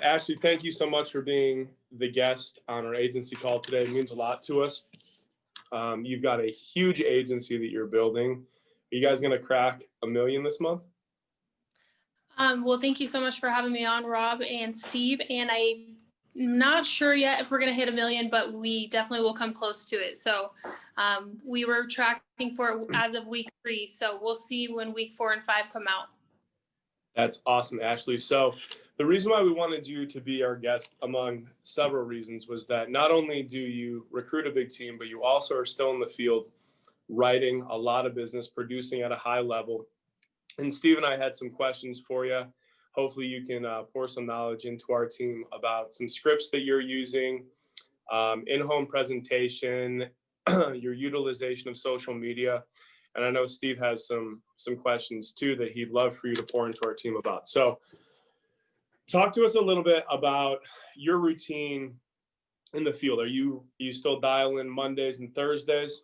Ashley, thank you so much for being the guest on our agency call today. It means a lot to us. You've got a huge agency that you're building. Are you guys going to crack $1 million this month? Well, thank you so much for having me on, Rob and Steve. And I'm not sure yet if we're going to hit $1 million, but we definitely will come close to it. So we were tracking for it as of week 3. So we'll see when week 4 and 5 come out. That's awesome, Ashley. So the reason why we wanted you to be our guest, among several reasons, was that not only do you recruit a big team, but you also are still in the field writing a lot of business, producing at a high level. And Steve and I had some questions for you. Hopefully you can pour some knowledge into our team about some scripts that you're using, in-home presentation, your utilization of social media. And I know Steve has some questions too that he'd love for you to pour into our team about. So talk to us a little bit about your routine in the field. Are you still dialing Mondays and Thursdays?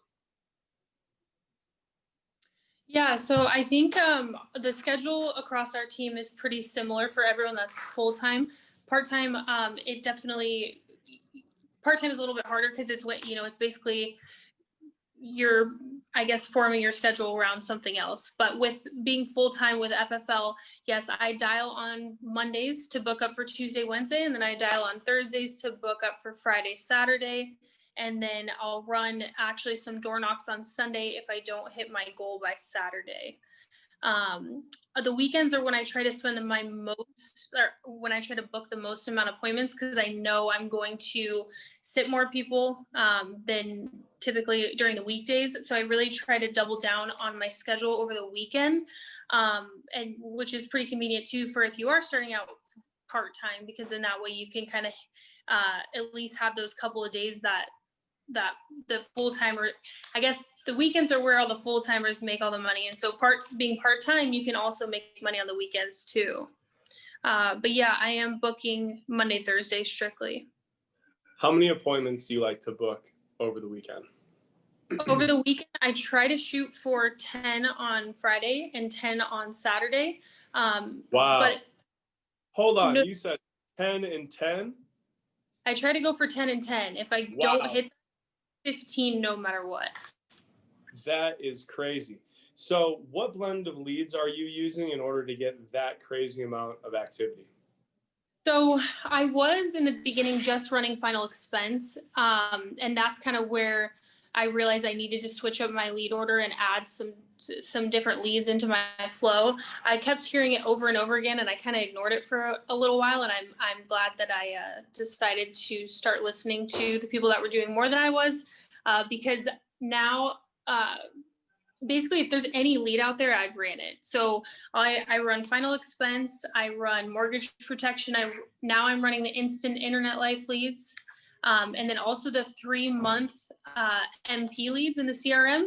Yeah, so I think the schedule across our team is pretty similar for everyone that's full-time. Part-time, part-time is a little bit harder because it's basically you're, I guess, forming your schedule around something else. But with being full-time with FFL, yes, I dial on Mondays to book up for Tuesday, Wednesday, and then I dial on Thursdays to book up for Friday, Saturday. And then I'll run actually some door knocks on Sunday if I don't hit my goal by Saturday. The weekends are when I try to spend when I try to book the most amount of appointments, because I know I'm going to sit more people than typically during the weekdays. So I really try to double down on my schedule over the weekend, and which is pretty convenient too for if you are starting out part-time, because then that way you can kind of at least have those couple of days that the full-timer, I guess the weekends are where all the full-timers make all the money. And so being part-time, you can also make money on the weekends too. But yeah, I am booking Monday, Thursday strictly. How many appointments do you like to book over the weekend? Over the weekend, I try to shoot for 10 on Friday and 10 on Saturday. Wow. But hold on, you said 10 and 10? I try to go for 10 and 10. If I don't hit 15, no matter what. That is crazy. So what blend of leads are you using in order to get that crazy amount of activity? So I was in the beginning just running final expense. And that's kind of where I realized I needed to switch up my lead order and add some different leads into my flow. I kept hearing it over and over again, and I kind of ignored it for a little while. And I'm glad that I decided to start listening to the people that were doing more than I was, because now basically if there's any lead out there, I've ran it. So I run final expense, I run mortgage protection. Now I'm running the instant internet life leads. And then also the 3-month MP leads in the CRM.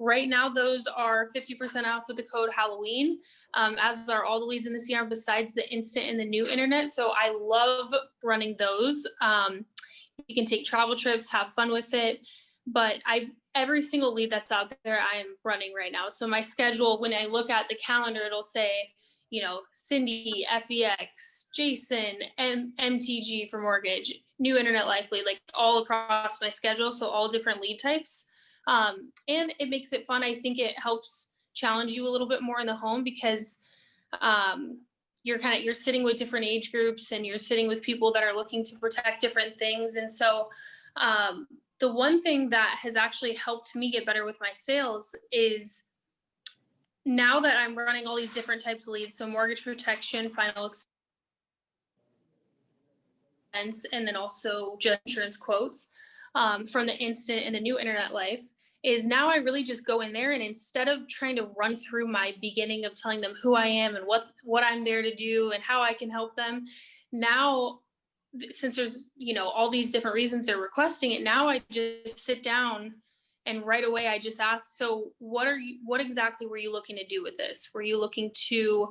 Right now, those are 50% off with the code Halloween, as are all the leads in the CRM besides the instant and the new internet. So I love running those. You can take travel trips, have fun with it. But every single lead that's out there, I am running right now. So my schedule, when I look at the calendar, it'll say, Cindy, FEX, Jason, MTG for mortgage, new internet life lead, like all across my schedule. So all different lead types. And it makes it fun. I think it helps challenge you a little bit more in the home, because you're sitting with different age groups, and you're sitting with people that are looking to protect different things. And so the one thing that has actually helped me get better with my sales is now that I'm running all these different types of leads, so mortgage protection, final expense, and then also just insurance quotes from the instant and the new internet life, is now I really just go in there, and instead of trying to run through my beginning of telling them who I am and what I'm there to do and how I can help them, now since there's all these different reasons they're requesting it, now I just sit down and right away I just ask, so what exactly were you looking to do with this? Were you looking to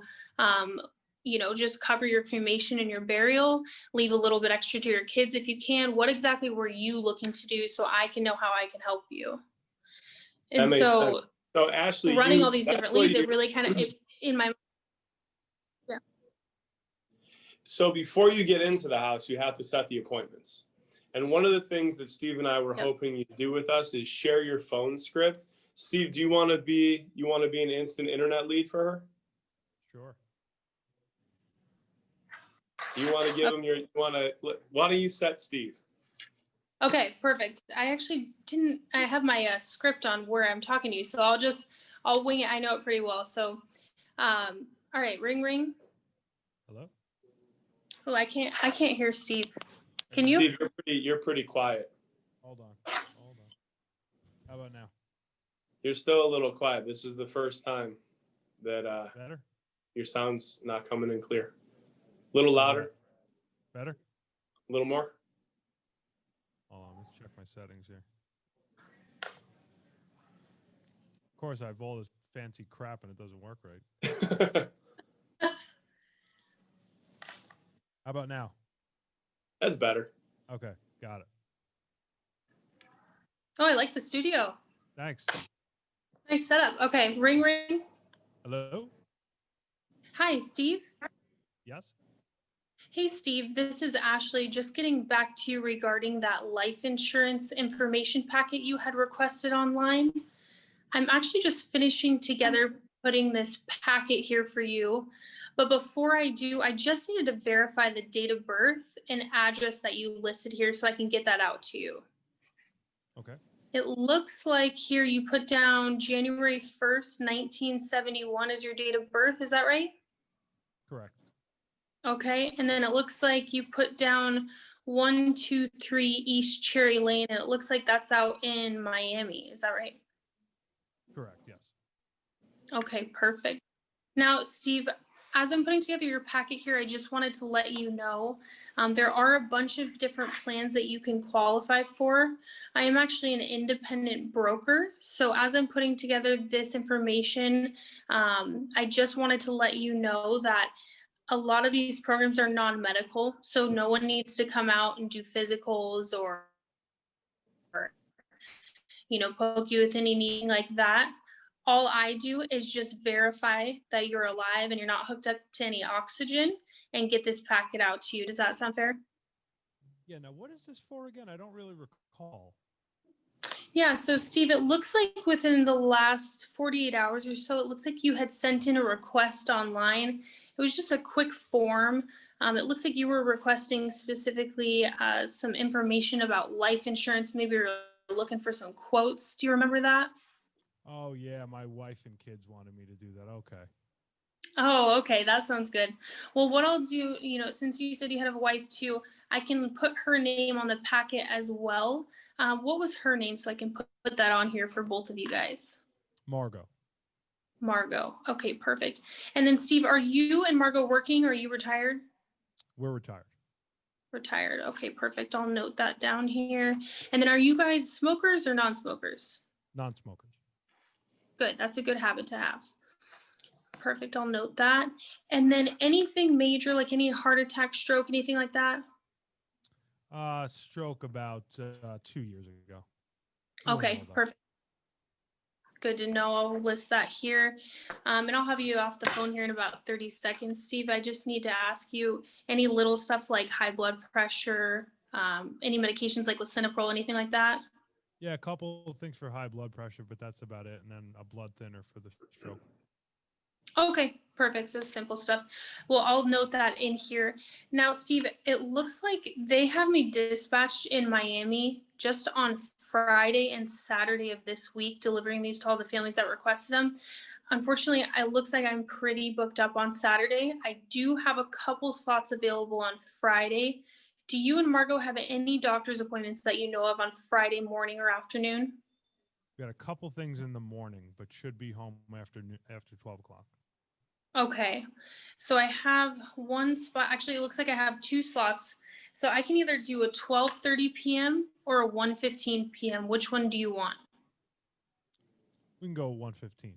just cover your cremation and your burial, leave a little bit extra to your kids if you can? What exactly were you looking to do so I can know how I can help you? And that makes sense. So Ashley, running all these different leads, it really kind of in my So before you get into the house, you have to set the appointments. And one of the things that Steve and I were hoping you'd do with us is share your phone script. Steve, do you want to be an instant internet lead for her? Sure. You want to give him why don't you set Steve? Okay, perfect. I actually didn't, I have my script on where I'm talking to you, so I'll wing it. I know it pretty well. So, all right, ring, ring. Hello? Oh, I can't hear Steve. Can you? Steve, you're pretty quiet. Hold on. How about now? You're still a little quiet. This is the first time that Better? your sound's not coming in clear. A little louder. Better? A little more. Hold on, let's check my settings here. Of course, I have all this fancy crap and it doesn't work right. How about now? That's better. Okay, got it. Oh, I like the studio. Thanks. Nice setup. Okay, ring, ring. Hello? Hi, Steve. Yes? Hey, Steve, this is Ashley. Just getting back to you regarding that life insurance information packet you had requested online. I'm actually just finishing together putting this packet here for you. But before I do, I just needed to verify the date of birth and address that you listed here so I can get that out to you. Okay. It looks like here you put down January 1st, 1971 as your date of birth. Is that right? Correct. Okay, and then it looks like you put down 123 East Cherry Lane, and it looks like that's out in Miami. Is that right? Correct, yes. Okay, perfect. Now, Steve, as I'm putting together your packet here, I just wanted to let you know there are a bunch of different plans that you can qualify for. I am actually an independent broker. So as I'm putting together this information, I just wanted to let you know that a lot of these programs are non-medical, so no one needs to come out and do physicals or poke you with any needing like that. All I do is just verify that you're alive and you're not hooked up to any oxygen and get this packet out to you. Does that sound fair? Yeah, now what is this for again? I don't really recall. Yeah, so Steve, it looks like within the last 48 hours or so, it looks like you had sent in a request online. It was just a quick form. It looks like you were requesting specifically some information about life insurance. Maybe you're looking for some quotes. Do you remember that? Oh, yeah, my wife and kids wanted me to do that. Okay. Oh, okay. That sounds good. Well, what I'll do, since you said you had a wife too, I can put her name on the packet as well. What was her name so I can put that on here for both of you guys? Margot. Margot. Okay, perfect. And then Steve, are you and Margot working or are you retired? We're retired. Retired. Okay, perfect. I'll note that down here. And then are you guys smokers or non-smokers? Non-smokers. Good. That's a good habit to have. Perfect. I'll note that. And then anything major, like any heart attack, stroke, anything like that? Stroke about 2 years ago. Okay, perfect. Good to know. I'll list that here. And I'll have you off the phone here in about 30 seconds. Steve, I just need to ask you any little stuff like high blood pressure, any medications like lisinopril, anything like that? Yeah, a couple of things for high blood pressure, but that's about it. And then a blood thinner for the stroke. Okay, perfect. So simple stuff. Well, I'll note that in here. Now, Steve, it looks like they have me dispatched in Miami just on Friday and Saturday of this week, delivering these to all the families that requested them. Unfortunately, it looks like I'm pretty booked up on Saturday. I do have a couple slots available on Friday. Do you and Margot have any doctor's appointments that you know of on Friday morning or afternoon? We got a couple things in the morning, but should be home after 12 o'clock. Okay, so I have one spot. Actually, it looks like I have two slots. So I can either do a 12:30 p.m. or a 1:15 p.m. Which one do you want? We can go 1:15.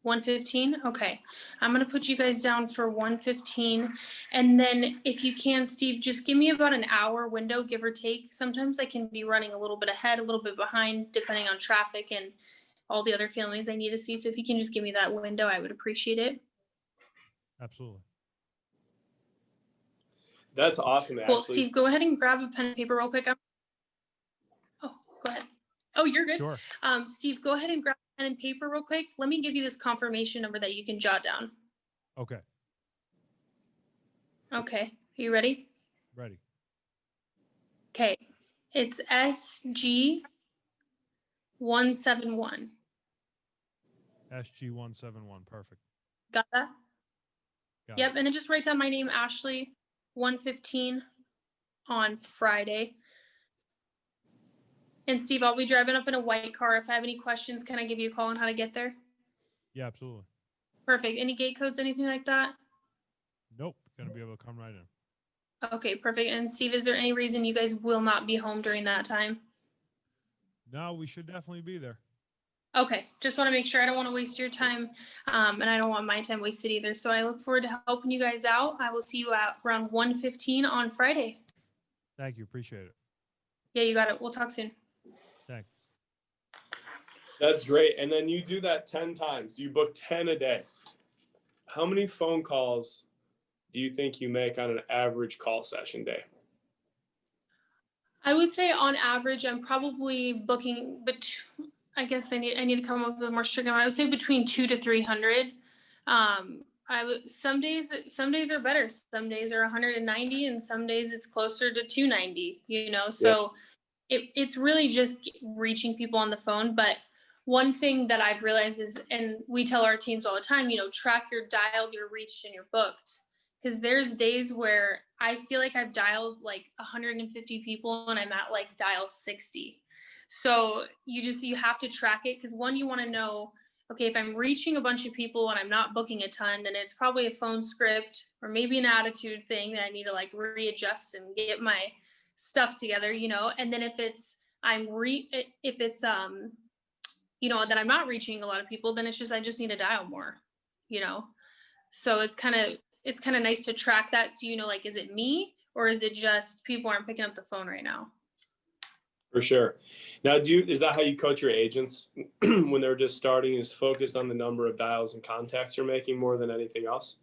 1:15? Okay. I'm going to put you guys down for 1:15. And then if you can, Steve, just give me about an hour window, give or take. Sometimes I can be running a little bit ahead, a little bit behind, depending on traffic and all the other families I need to see. So if you can just give me that window, I would appreciate it. Absolutely. That's awesome, Cool. Ashley. Steve, go ahead and grab a pen and paper real quick. Oh, go ahead. Oh, you're good. Sure. Steve, go ahead and grab a pen and paper real quick. Let me give you this confirmation number that you can jot down. Okay. Okay. Are you ready? Ready. Okay. It's SG171. SG171. Perfect. Got that? Got Yep. it. And then just write down my name, Ashley, 1:15 on Friday. And Steve, I'll be driving up in a white car. If I have any questions, can I give you a call on how to get there? Yeah, absolutely. Perfect. Any gate codes, anything like that? Nope. Gonna be able to come right in. Okay, perfect. And Steve, is there any reason you guys will not be home during that time? No, we should definitely be there. Okay, just want to make sure. I don't want to waste your time, and I don't want my time wasted either. So I look forward to helping you guys out. I will see you at around 1:15 on Friday. Thank you. Appreciate it. Yeah, you got it. We'll talk soon. Thanks. That's great. And then you do that 10 times. You book 10 a day. How many phone calls do you think you make on an average call session day? I would say on average, I'm probably booking, but I guess I need to come up with a more strict number. I would say between 200 to 300. Some days are better. Some days are 190, and some days it's closer to 290. So it's really just reaching people on the phone. But one thing that I've realized is, and we tell our teams all the time, track your dialed, your reached, and your booked. Because there's days where I feel like I've dialed like 150 people and I'm at like dial 60. So you have to track it, because one, you want to know, okay, if I'm reaching a bunch of people and I'm not booking a ton, then it's probably a phone script or maybe an attitude thing that I need to like readjust and get my stuff together, and then if it's that I'm not reaching a lot of people, then I just need to dial more, so it's kind of nice to track that, so like, is it me or is it just people aren't picking up the phone right now? For sure. Now, is that how you coach your agents when they're just starting, is focus on the number of dials and contacts you're making more than anything else?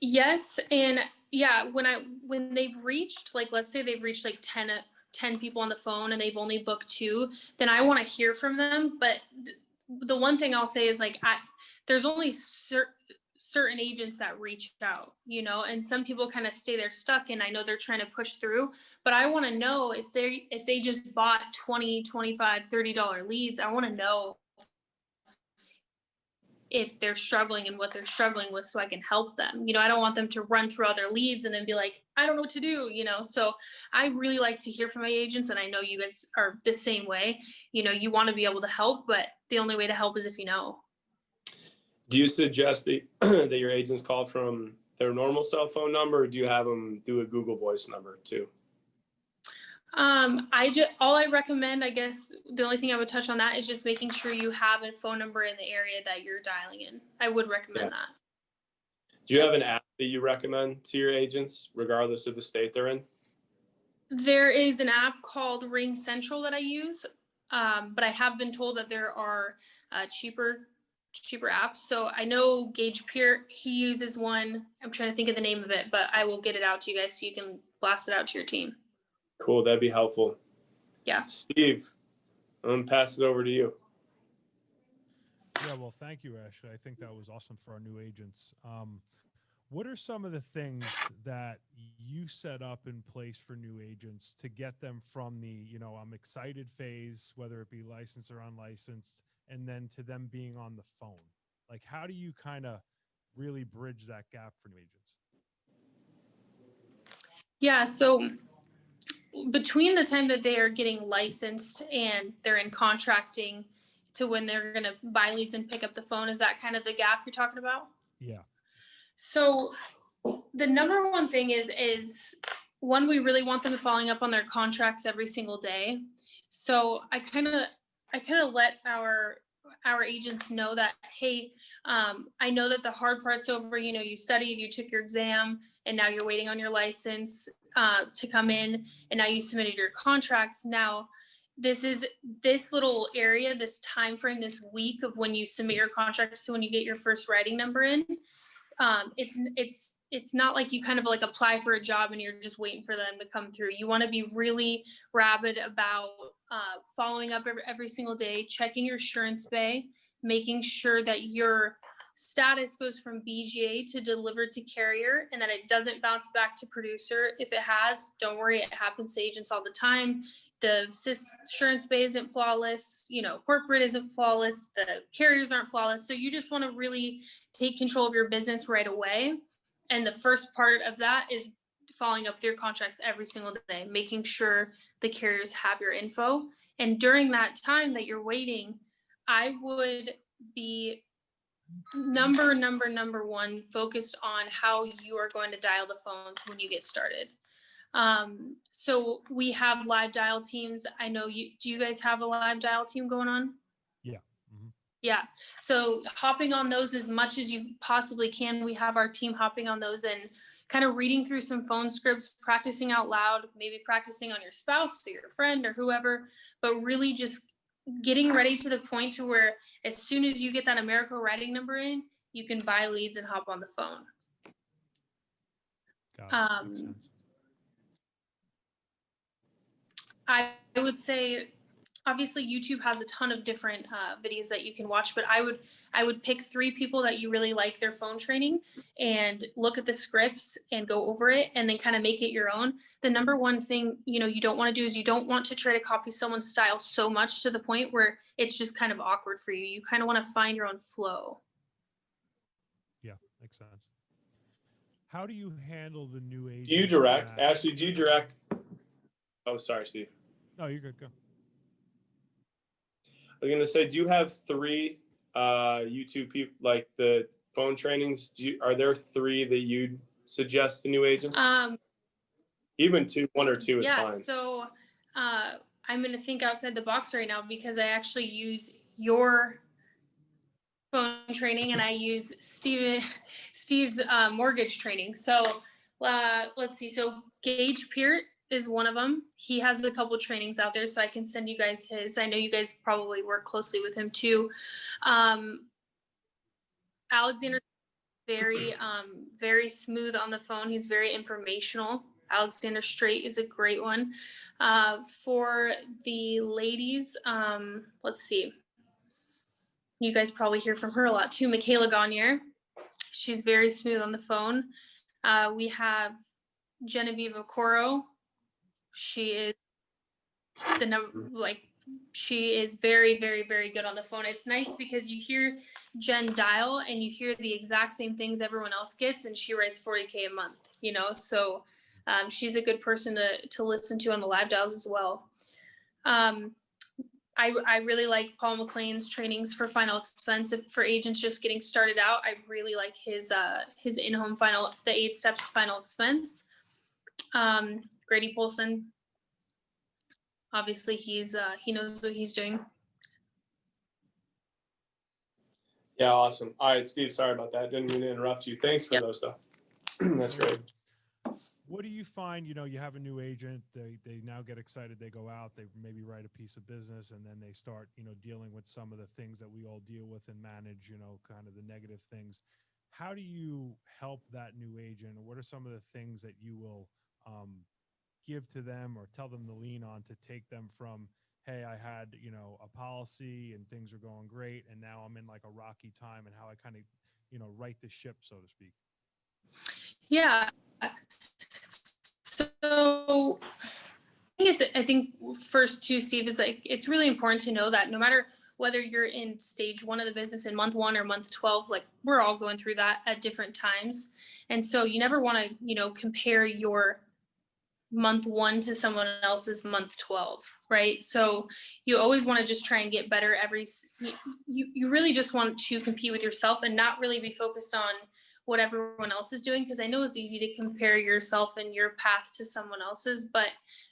Yes. And yeah, when they've reached, like, let's say they've reached like 10 people on the phone and they've only booked 2, then I want to hear from them. But the one thing I'll say is, like, there's only certain agents that reach out, and some people kind of stay there stuck, and I know they're trying to push through, but I want to know if they just bought $20, $25, $30 leads. I want to know if they're struggling and what they're struggling with, so I can help them. I don't want them to run through other leads and then be like, I don't know what to do, so I really like to hear from my agents, and I know you guys are the same way. You want to be able to help, but the only way to help is if you know. Do you suggest that your agents call from their normal cell phone number, or do you have them do a Google Voice number too? All I recommend, I guess the only thing I would touch on that is just making sure you have a phone number in the area that you're dialing in. I would recommend that. Do you have an app that you recommend to your agents, regardless of the state they're in? There is an app called Ring Central that I use, but I have been told that there are cheaper apps. So I know Gage Peer, he uses one. I'm trying to think of the name of it, but I will get it out to you guys so you can blast it out to your team. Cool, that'd be helpful. Yeah. Steve, I'm gonna pass it over to you. Yeah, well, thank you, Ashley. I think that was awesome for our new agents. What are some of the things that you set up in place for new agents to get them from the, I'm excited phase, whether it be licensed or unlicensed, and then to them being on the phone? Like, how do you kind of really bridge that gap for new agents? Yeah, so between the time that they are getting licensed and they're in contracting to when they're going to buy leads and pick up the phone, is that kind of the gap you're talking about? Yeah. So the number one thing is one, we really want them following up on their contracts every single day. So I kind of let our agents know that, hey, I know that the hard part's over. You studied, you took your exam, and now you're waiting on your license to come in, and now you submitted your contracts. Now, this little area, this time frame, this week of when you submit your contracts to when you get your first writing number in, it's not like you kind of like apply for a job and you're just waiting for them to come through. You want to be really rabid about following up every single day, checking your assurance bay, making sure that your status goes from BGA to delivered to carrier and that it doesn't bounce back to producer. If it has, don't worry, it happens to agents all the time. The assurance bay isn't flawless, corporate isn't flawless, the carriers aren't flawless. So you just want to really take control of your business right away. And the first part of that is following up with your contracts every single day, making sure the carriers have your info. And during that time that you're waiting, I would be number one focused on how you are going to dial the phones when you get started. So we have live dial teams. I know do you guys have a live dial team going on? Yeah. Mm-hmm. Yeah. So hopping on those as much as you possibly can. We have our team hopping on those and kind of reading through some phone scripts, practicing out loud, maybe practicing on your spouse or your friend or whoever, but really just getting ready to the point to where as soon as you get that America writing number in, you can buy leads and hop on the phone. Got it. Makes sense. I would say, obviously, YouTube has a ton of different videos that you can watch, but I would pick 3 people that you really like their phone training and look at the scripts and go over it and then kind of make it your own. The number one thing, you don't want to do is you don't want to try to copy someone's style so much to the point where it's just kind of awkward for you. You kind of want to find your own flow. Yeah, makes sense. How do you handle the new agent? Do you direct? Ashley, do you direct? Oh, sorry, Steve. No, you're good. Go. I was going to say, do you have 3 YouTube people, like the phone trainings? Are there 3 that you'd suggest to new agents? Even 2, 1 or 2 is fine. Yeah, so I'm going to think outside the box right now because I actually use your phone training and I use Steve's mortgage training. So let's see. So Gage Peart is one of them. He has a couple trainings out there, so I can send you guys his. I know you guys probably work closely with him too. Alexander, very smooth on the phone. He's very informational. Alexander Straight is a great one. For the ladies, let's see. You guys probably hear from her a lot too. Michaela Gagne. She's very smooth on the phone. We have Genevieve Okoro. She is she is very, very, very good on the phone. It's nice because you hear Jen dial and you hear the exact same things everyone else gets, and she writes $40K a month, so she's a good person to listen to on the live dials as well. I really like Paul McLean's trainings for final expense for agents just getting started out. I really like his in-home the 8 steps final expense. Grady Polson, obviously he knows what he's doing. Yeah, awesome. All right, Steve, sorry about that. Didn't mean to interrupt you. Thanks for those though. That's great. What do you find, you have a new agent, they now get excited, they go out, they maybe write a piece of business, and then they start, dealing with some of the things that we all deal with and manage, kind of the negative things. How do you help that new agent? Or what are some of the things that you will give to them or tell them to lean on to take them from, hey, I had, a policy and things are going great, and now I'm in like a rocky time, and how I kind of, right the ship, so to speak? Yeah. So I think first too, Steve, is like, it's really important to know that no matter whether you're in stage 1 of the business in month 1 or month 12, like we're all going through that at different times. And so you never want to, compare your month 1 to someone else's month 12, right? So you always want to just try and get better you really just want to compete with yourself and not really be focused on what everyone else is doing, because I know it's easy to compare yourself and your path to someone else's, but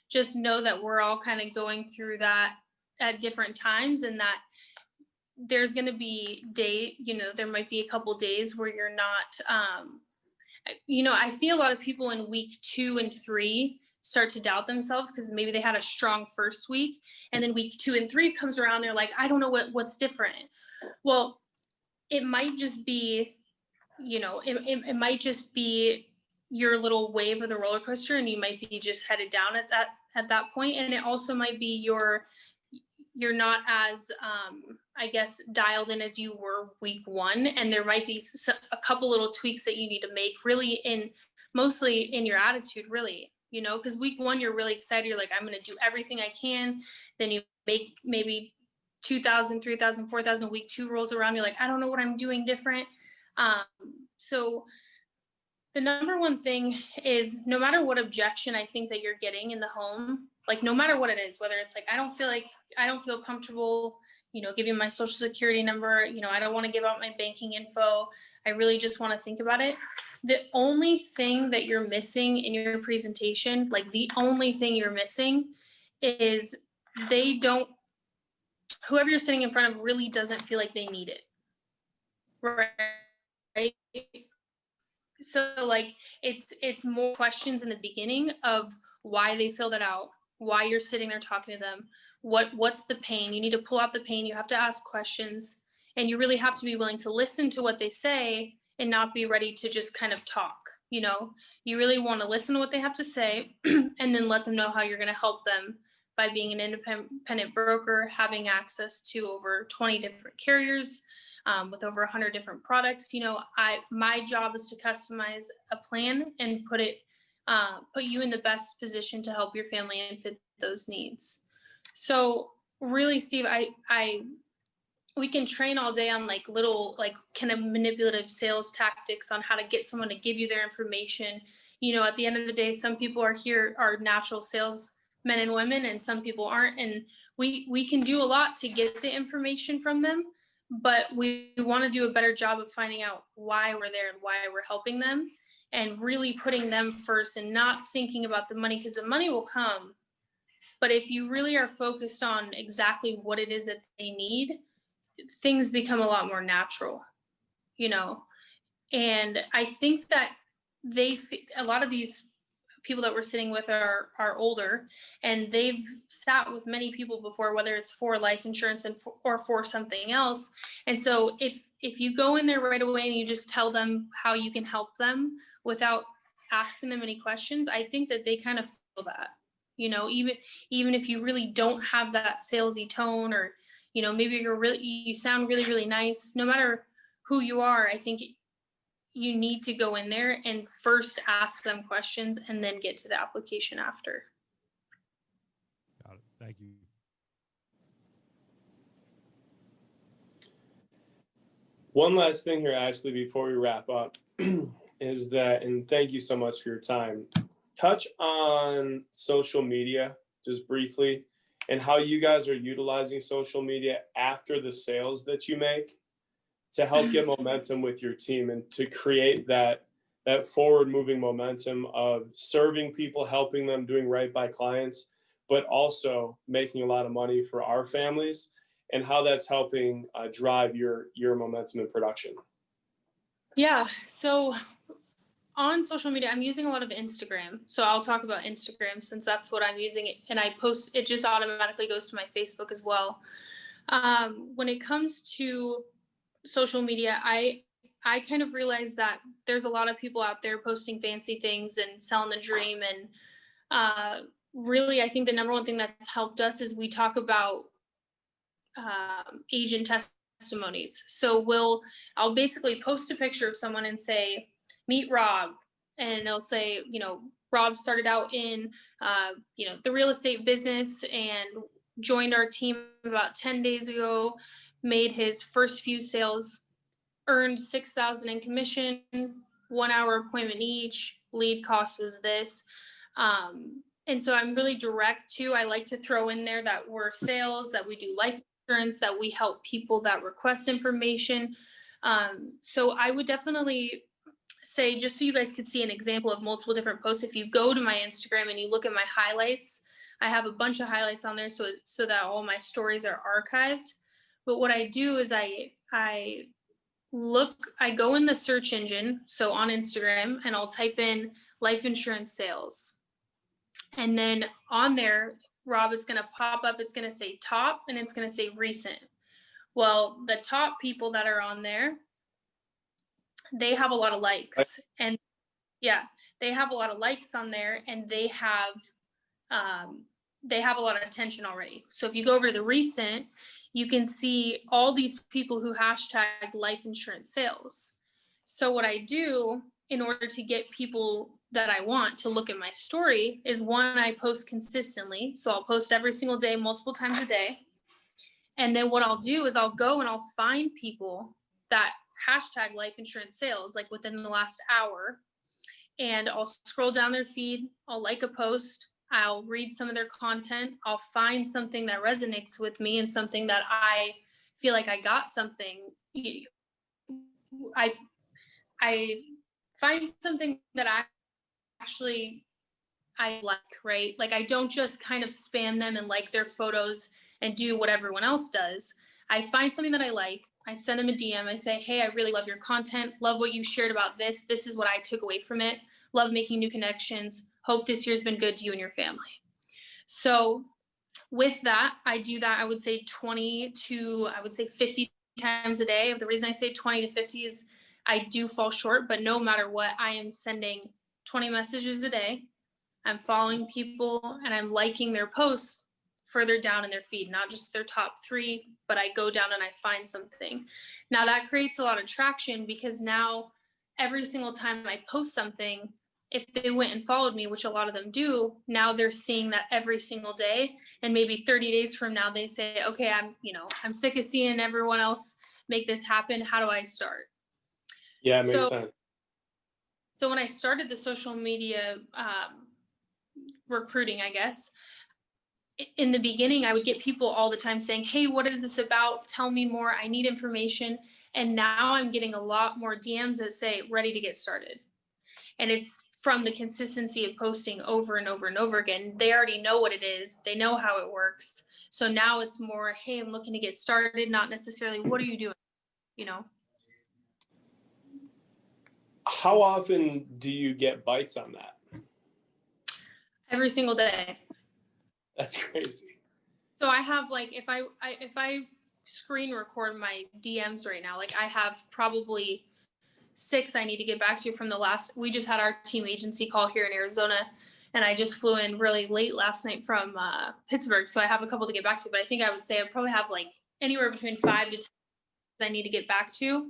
just know that we're all kind of going through that at different times, and that there's going to be there might be a couple days where you're not I see a lot of people in week 2 and 3 start to doubt themselves because maybe they had a strong first week, and then week 2 and 3 comes around, they're like, I don't know what's different. Well, it might just be it might just be your little wave of the roller coaster, and you might be just headed down at that point. And it also might be you're not as I guess dialed in as you were week one, and there might be a couple little tweaks that you need to make, really mostly in your attitude, really, because week one you're really excited, you're like, I'm going to do everything I can. Then you make maybe 2,000, 3,000, 4,000. Week two rolls around, you're like, I don't know what I'm doing different. So the number one thing is, no matter what objection I think that you're getting in the home, like no matter what it is, whether it's like, I don't feel comfortable, giving my social security number, I don't want to give out my banking info, I really just want to think about it. The only thing that you're missing in your presentation, like the only thing you're missing is whoever you're sitting in front of really doesn't feel like they need it. Right? So like it's more questions in the beginning of why they fill that out, why you're sitting there talking to them, what's the pain. You need to pull out the pain, you have to ask questions, and you really have to be willing to listen to what they say and not be ready to just kind of talk. You really want to listen to what they have to say and then let them know how you're going to help them by being an independent broker, having access to over 20 different carriers, with over 100 different products. My job is to customize a plan and put you in the best position to help your family and fit those needs. So really, Steve, we can train all day on like little, like kind of manipulative sales tactics on how to get someone to give you their information. At the end of the day, some people are natural salesmen and women, and some people aren't. And we can do a lot to get the information from them, but we want to do a better job of finding out why we're there and why we're helping them, and really putting them first and not thinking about the money, because the money will come. But if you really are focused on exactly what it is that they need, things become a lot more natural, And I think that a lot of these people that we're sitting with are older, and they've sat with many people before, whether it's for life insurance or for something else. And so if you go in there right away and you just tell them how you can help them without asking them any questions, I think that they kind of feel that, even if you really don't have that salesy tone, or maybe you sound really, really nice, no matter who you are, I think you need to go in there and first ask them questions and then get to the application after. Got it. Thank you. One last thing here, Ashley, before we wrap up, is that, and thank you so much for your time, touch on social media just briefly, and how you guys are utilizing social media after the sales that you make to help get momentum with your team and to create that forward moving momentum of serving people, helping them, doing right by clients, but also making a lot of money for our families, and how that's helping drive your momentum in production. Yeah. So on social media, I'm using a lot of Instagram. So I'll talk about Instagram since that's what I'm using. And I post, it just automatically goes to my Facebook as well. When it comes to social media, I kind of realized that there's a lot of people out there posting fancy things and selling the dream. And really, I think the number one thing that's helped us is we talk about agent testimonies. So I'll basically post a picture of someone and say, meet Rob. And they'll say, Rob started out in, the real estate business and joined our team about 10 days ago, made his first few sales, earned $6,000 in commission, 1 hour appointment each, lead cost was this. And so I'm really direct too. I like to throw in there that we're sales, that we do life insurance, that we help people that request information. So I would definitely say, just so you guys could see an example of multiple different posts, if you go to my Instagram and you look at my highlights, I have a bunch of highlights on there so that all my stories are archived. But what I do is I go in the search engine, so on Instagram, and I'll type in life insurance sales. And then on there, Rob, it's going to pop up, it's going to say top, and it's going to say recent. Well, the top people that are on there they have a lot of likes, and yeah, they have a lot of likes on there, and they have a lot of attention already. So if you go over to the recent, you can see all these people who hashtag life insurance sales. So what I do in order to get people that I want to look at my story is, one, I post consistently. So I'll post every single day, multiple times a day. And then what I'll do is I'll go and I'll find people that hashtag life insurance sales, like within the last hour, and I'll scroll down their feed. I'll like a post. I'll read some of their content. I'll find something that resonates with me and something that I feel like I got something. I find something that I like, right? Like, I don't just kind of spam them and like their photos and do what everyone else does. I find something that I like. I send them a DM. I say, hey, I really love your content. Love what you shared about this. This is what I took away from it. Love making new connections. Hope this year's been good to you and your family. So with that, I do that, I would say 20 to, I would say 50 times a day. The reason I say 20 to 50 is I do fall short, but no matter what, I am sending 20 messages a day. I'm following people and I'm liking their posts further down in their feed, not just their top 3, but I go down and I find something. Now that creates a lot of traction, because now every single time I post something, if they went and followed me, which a lot of them do, now they're seeing that every single day. And maybe 30 days from now, they say, okay, I'm sick of seeing everyone else make this happen. How do I start? Yeah, it makes sense. So when I started the social media recruiting, I guess, in the beginning, I would get people all the time saying, hey, what is this about? Tell me more. I need information. And now I'm getting a lot more DMs that say, ready to get started. And it's from the consistency of posting over and over and over again. They already know what it is. They know how it works. So now it's more, hey, I'm looking to get started, not necessarily, what are you doing? How often do you get bites on that? Every single day. That's crazy. So I have, like, if I screen record my DMs right now, like I have probably 6 I need to get back to from the last, we just had our team agency call here in Arizona, and I just flew in really late last night from Pittsburgh. So I have a couple to get back to, but I think I would say I probably have like anywhere between 5 to 10 I need to get back to.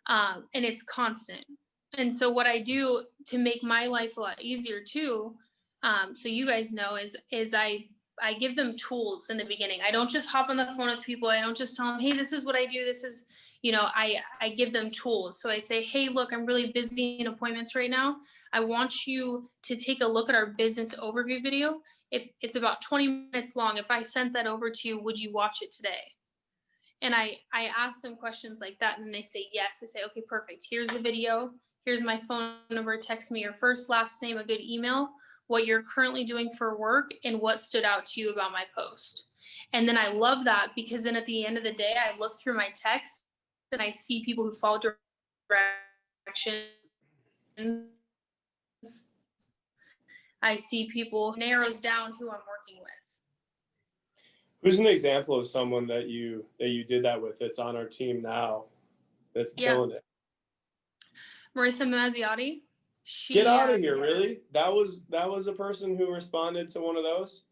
And it's constant. And so what I do to make my life a lot easier too, so you guys know, is I give them tools in the beginning. I don't just hop on the phone with people. I don't just tell them, hey, this is what I do. This is, I give them tools. So I say, hey, look, I'm really busy in appointments right now. I want you to take a look at our business overview video. If it's about 20 minutes long, if I sent that over to you, would you watch it today? And I ask them questions like that, and they say yes. I say, okay, perfect. Here's the video. Here's my phone number. Text me your first, last name, a good email, what you're currently doing for work, and what stood out to you about my post. And then I love that, because then at the end of the day, I look through my text and I see people who follow directions. I see people, narrows down who I'm working with. Who's an example of someone that you did that with that's on our team now that's killing it? Marissa Mazziotti. Get out of here, really? That was a person who responded to one of those?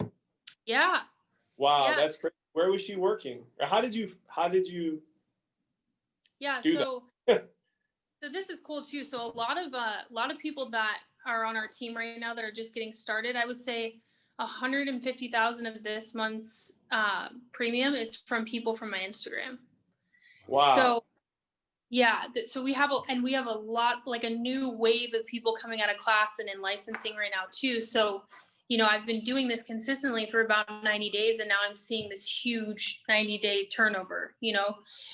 Yeah. Wow, yeah. That's great. Where was she working? Or how did you do that? So this is cool too. So a lot of people that are on our team right now that are just getting started, I would say 150,000 of this month's premium is from people from my Instagram. Wow. So yeah, so we have a lot, like a new wave of people coming out of class and in licensing right now too. So, I've been doing this consistently for about 90 days, and now I'm seeing this huge 90-day turnover,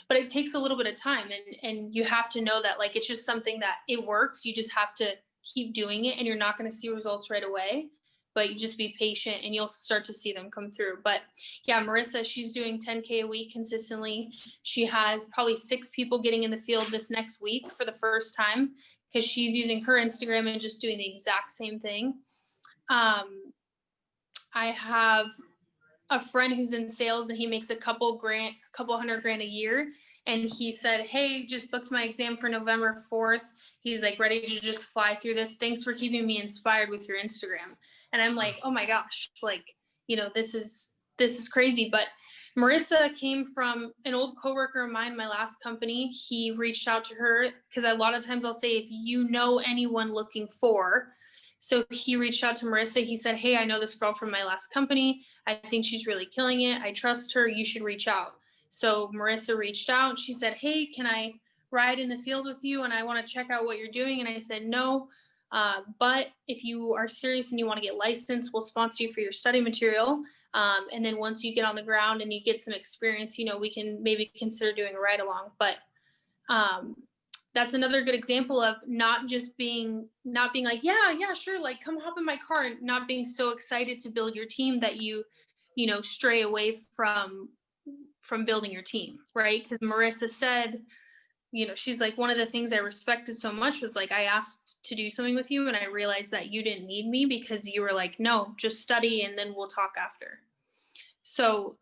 but it takes a little bit of time, and you have to know that, like, it's just something that it works. You just have to keep doing it, and you're not going to see results right away, but you just be patient and you'll start to see them come through. But yeah, Marissa, she's doing 10K a week consistently. She has probably 6 people getting in the field this next week for the first time, because she's using her Instagram and just doing the exact same thing. I have a friend who's in sales, and he makes a couple $100,000 a year, And he said, hey, just booked my exam for November 4th. He's like, ready to just fly through this. Thanks for keeping me inspired with your Instagram. And I'm like, oh my gosh, like, this is crazy. But Marissa came from an old coworker of mine, my last company. He reached out to her because a lot of times I'll say, if you know anyone looking for. So he reached out to Marissa. He said, hey, I know this girl from my last company. I think she's really killing it. I trust her. You should reach out. So Marissa reached out. She said, hey, can I ride in the field with you? And I want to check out what you're doing. And I said, no. But if you are serious and you want to get licensed, we'll sponsor you for your study material. And then once you get on the ground and you get some experience, we can maybe consider doing a ride along. But that's another good example of not being like, yeah, sure. Like, come hop in my car, and not being so excited to build your team that you stray away from building your team. Right. Because Marissa said, she's like, one of the things I respected so much was like, I asked to do something with you and I realized that you didn't need me because you were like, no, just study and then we'll talk after. So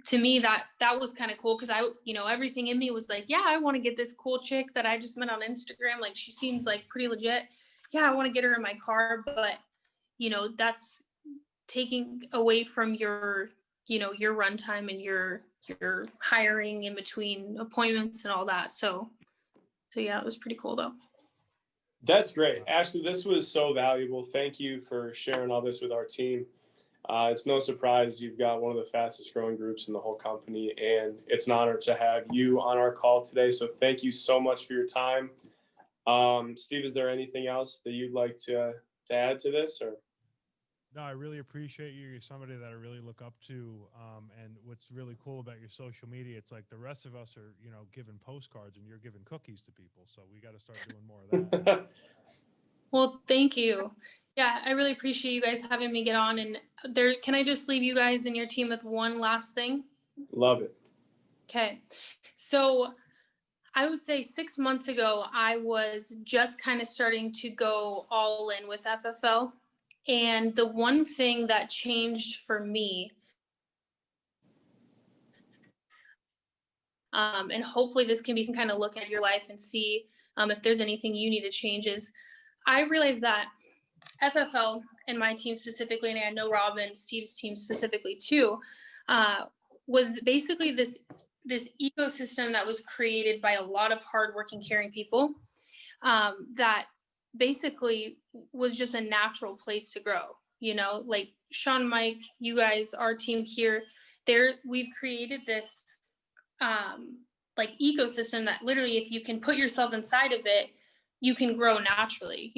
to me, that was kind of cool because I, everything in me was like, yeah, I want to get this cool chick that I just met on Instagram. Like, she seems like pretty legit. Yeah, I want to get her in my car, but that's taking away from your runtime and your hiring in between appointments and all that. So yeah, it was pretty cool though. That's great. Ashley, this was so valuable. Thank you for sharing all this with our team. It's no surprise you've got one of the fastest growing groups in the whole company, and it's an honor to have you on our call today. So thank you so much for your time. Steve, is there anything else that you'd like to add to this? Or? No, I really appreciate you. You're somebody that I really look up to. And what's really cool about your social media, it's like the rest of us are, giving postcards and you're giving cookies to people. So we got to start doing more of that. Well, thank you. Yeah, I really appreciate you guys having me get on. And can I just leave you guys and your team with one last thing? Love it. Okay. So I would say 6 months ago, I was just kind of starting to go all in with FFL. And the one thing that changed for me, and hopefully this can be some kind of look at your life and see if there's anything you need to change, is I realized that FFL and my team specifically, and I know Rob and Steve's team specifically too, was basically this ecosystem that was created by a lot of hardworking, caring people that basically was just a natural place to grow. Like Sean, Mike, you guys, our team here, we've created this like ecosystem that literally, if you can put yourself inside of it, you can grow naturally,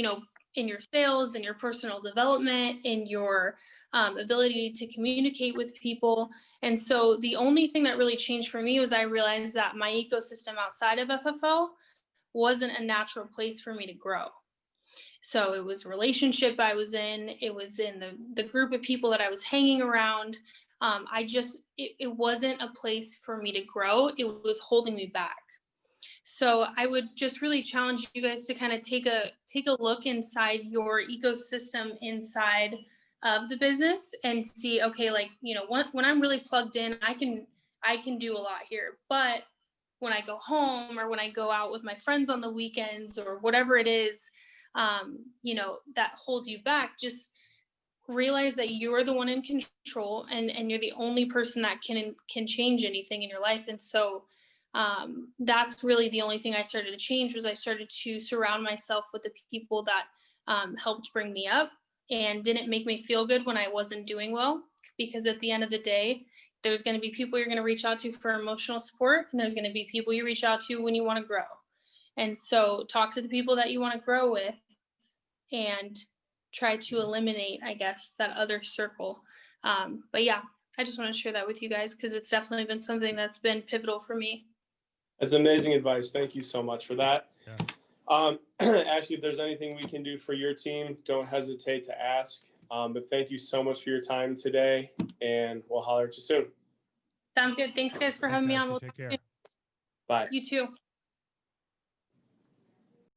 in your sales, in your personal development, in your ability to communicate with people. And so the only thing that really changed for me was I realized that my ecosystem outside of FFL wasn't a natural place for me to grow. So it was a relationship I was in, it was in the group of people that I was hanging around. It wasn't a place for me to grow. It was holding me back. So I would just really challenge you guys to kind of take a look inside your ecosystem inside of the business and see, okay, like, when I'm really plugged in, I can do a lot here. But when I go home or when I go out with my friends on the weekends or whatever it is, that holds you back, just realize that you're the one in control and you're the only person that can change anything in your life. And so that's really the only thing I started to change, was I started to surround myself with the people that helped bring me up and didn't make me feel good when I wasn't doing well. Because at the end of the day, there's going to be people you're going to reach out to for emotional support, and there's going to be people you reach out to when you want to grow. And so talk to the people that you want to grow with and try to eliminate, I guess, that other circle. But yeah, I just want to share that with you guys because it's definitely been something that's been pivotal for me. That's amazing advice. Thank you so much for that. Yeah. Ashley, if there's anything we can do for your team, don't hesitate to ask. But thank you so much for your time today, and we'll holler at you soon. Sounds good. Thanks, guys, for having me on. Take care. Bye. You too.